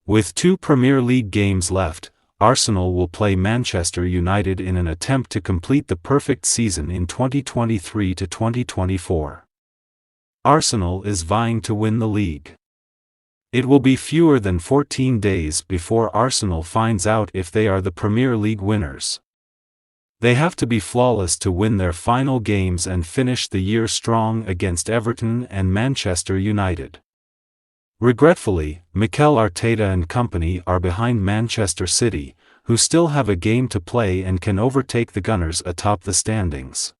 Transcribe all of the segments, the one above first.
With 2 Premier League games left, Arsenal will play Manchester United in an attempt to complete the perfect season in 2023 to 2024. Arsenal is vying to win the league. It will be fewer than 14 days before Arsenal finds out if they are the Premier League winners. They have to be flawless to win their final games and finish the year strong against Everton and Manchester United. Regretfully, Mikel Arteta and company are behind Manchester City, who still have a game to play and can overtake the Gunners atop the standings.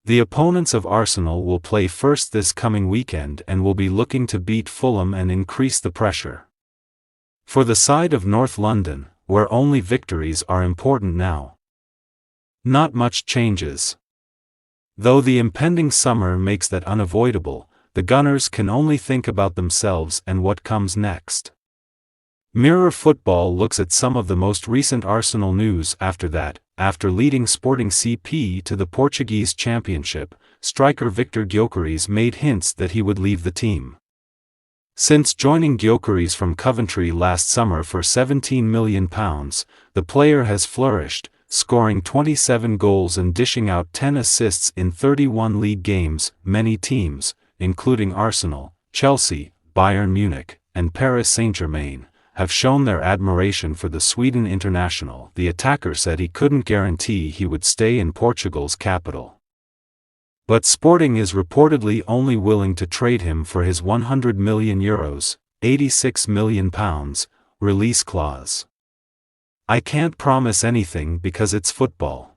The opponents of Arsenal will play first this coming weekend and will be looking to beat Fulham and increase the pressure. For the side of North London, where only victories are important now, not much changes. Though the impending summer makes that unavoidable, the Gunners can only think about themselves and what comes next. Mirror Football looks at some of the most recent Arsenal news after that. After leading Sporting CP to the Portuguese Championship, striker Viktor Gyokeres made hints that he would leave the team. Since joining Gyökeres from Coventry last summer for £17 million, the player has flourished, scoring 27 goals and dishing out 10 assists in 31 league games. Many teams, including Arsenal, Chelsea, Bayern Munich, and Paris Saint-Germain, have shown their admiration for the Sweden international. The attacker said he couldn't guarantee he would stay in Portugal's capital. But Sporting is reportedly only willing to trade him for his €100 million, £86 million, release clause. "I can't promise anything because it's football,"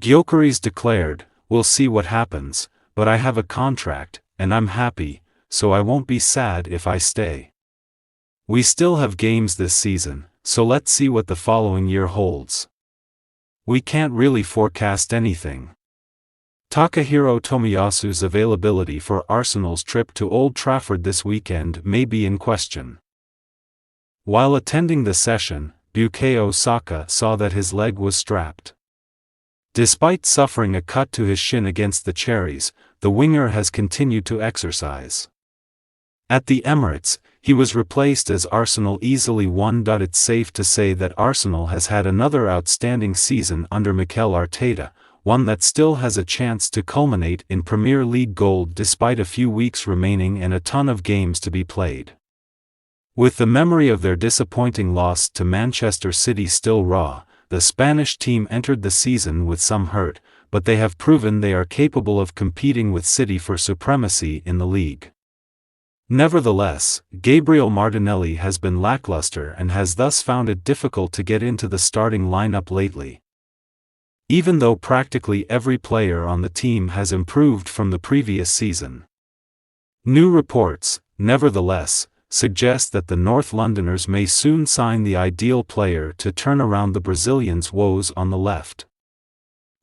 Gyökeres declared. "We'll see what happens, but I have a contract, and I'm happy, so I won't be sad if I stay. We still have games this season, so let's see what the following year holds. We can't really forecast anything." Takahiro Tomiyasu's availability for Arsenal's trip to Old Trafford this weekend may be in question. While attending the session, Bukayo Saka saw that his leg was strapped. Despite suffering a cut to his shin against the Cherries, the winger has continued to exercise. At the Emirates, he was replaced as Arsenal easily won. It's safe to say that Arsenal has had another outstanding season under Mikel Arteta, one that still has a chance to culminate in Premier League gold despite a few weeks remaining and a ton of games to be played. With the memory of their disappointing loss to Manchester City still raw, the Spanish team entered the season with some hurt, but they have proven they are capable of competing with City for supremacy in the league. Nevertheless, Gabriel Martinelli has been lackluster and has thus found it difficult to get into the starting lineup lately. Even though practically every player on the team has improved from the previous season. New reports, nevertheless, suggest that the North Londoners may soon sign the ideal player to turn around the Brazilians' woes on the left.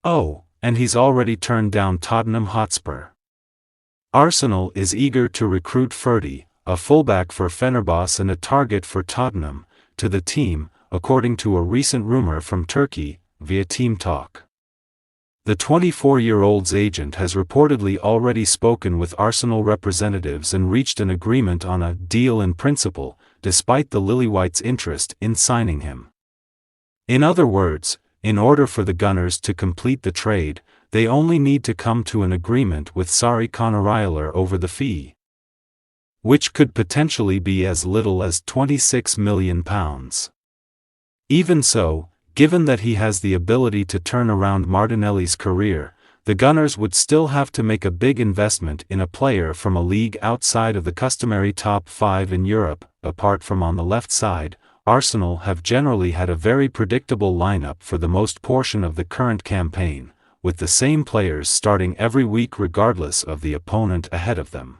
Oh, and he's already turned down Tottenham Hotspur. Arsenal is eager to recruit Ferdi, a fullback for Fenerbahce and a target for Tottenham, to the team, according to a recent rumor from Turkey, via Team Talk. The 24-year-old's agent has reportedly already spoken with Arsenal representatives and reached an agreement on a deal in principle, despite the Lilywhites' interest in signing him. In other words, in order for the Gunners to complete the trade, they only need to come to an agreement with Sarri Conorialer over the fee, which could potentially be as little as £26 million. Even so, given that he has the ability to turn around Martinelli's career, the Gunners would still have to make a big investment in a player from a league outside of the customary top 5 in Europe. Apart from on the left side, Arsenal have generally had a very predictable lineup for the most portion of the current campaign, with the same players starting every week regardless of the opponent ahead of them.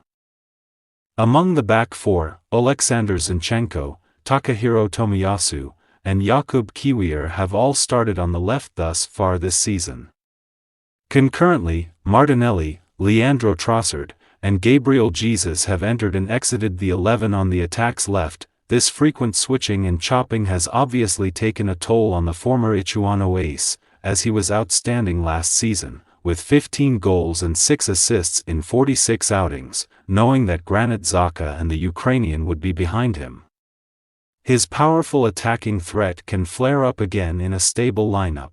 Among the back four, Oleksandr Zinchenko, Takahiro Tomiyasu, and Jakub Kiwior have all started on the left thus far this season. Concurrently, Martinelli, Leandro Trossard, and Gabriel Jesus have entered and exited the 11 on the attack's left. This frequent switching and chopping has obviously taken a toll on the former Ituano ace, as he was outstanding last season, with 15 goals and 6 assists in 46 outings, knowing that Granit Xhaka and the Ukrainian would be behind him. his powerful attacking threat can flare up again in a stable lineup.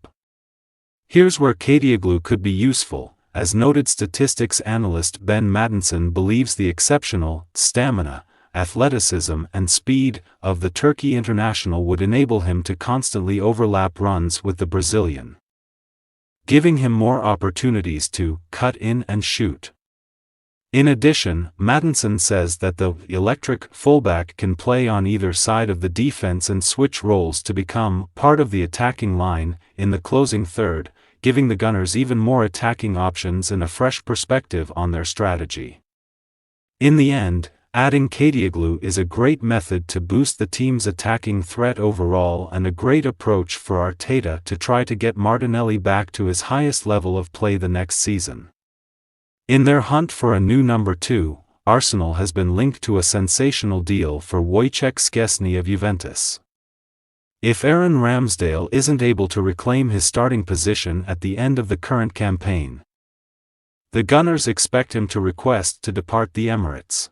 Here's where Kadioglu could be useful, as noted statistics analyst Ben Maddinson believes the exceptional stamina, athleticism and speed of the Turkey international would enable him to constantly overlap runs with the Brazilian, giving him more opportunities to cut in and shoot. In addition, Maddinson says that the electric fullback can play on either side of the defense and switch roles to become part of the attacking line in the closing third, giving the Gunners even more attacking options and a fresh perspective on their strategy. In the end, adding Kadioglu is a great method to boost the team's attacking threat overall and a great approach for Arteta to try to get Martinelli back to his highest level of play the next season. In their hunt for a new number 2, Arsenal has been linked to a sensational deal for Wojciech Szczesny of Juventus. If Aaron Ramsdale isn't able to reclaim his starting position at the end of the current campaign, the Gunners expect him to request to depart the Emirates.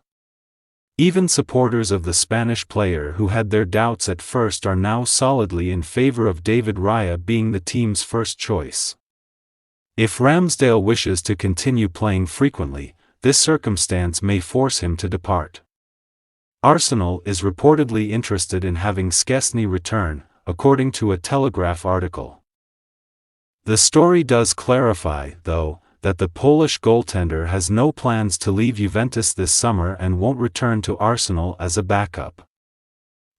Even supporters of the Spanish player who had their doubts at first are now solidly in favor of David Raya being the team's first choice. If Ramsdale wishes to continue playing frequently, this circumstance may force him to depart. Arsenal is reportedly interested in having Szczesny return, according to a Telegraph article. The story does clarify, though, that the Polish goaltender has no plans to leave Juventus this summer and won't return to Arsenal as a backup.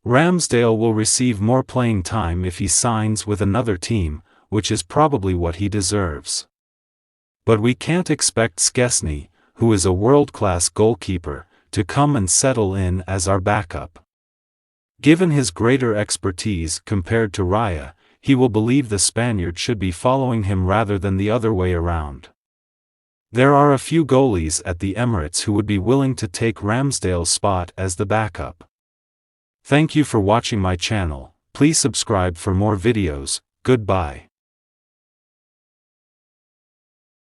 Ramsdale will receive more playing time if he signs with another team, which is probably what he deserves. But we can't expect Szczesny, who is a world-class goalkeeper, to come and settle in as our backup. Given his greater expertise compared to Raya, he will believe the Spaniard should be following him rather than the other way around. There are a few goalies at the Emirates who would be willing to take Ramsdale's spot as the backup. Thank you for watching my channel. Please subscribe for more videos. Goodbye.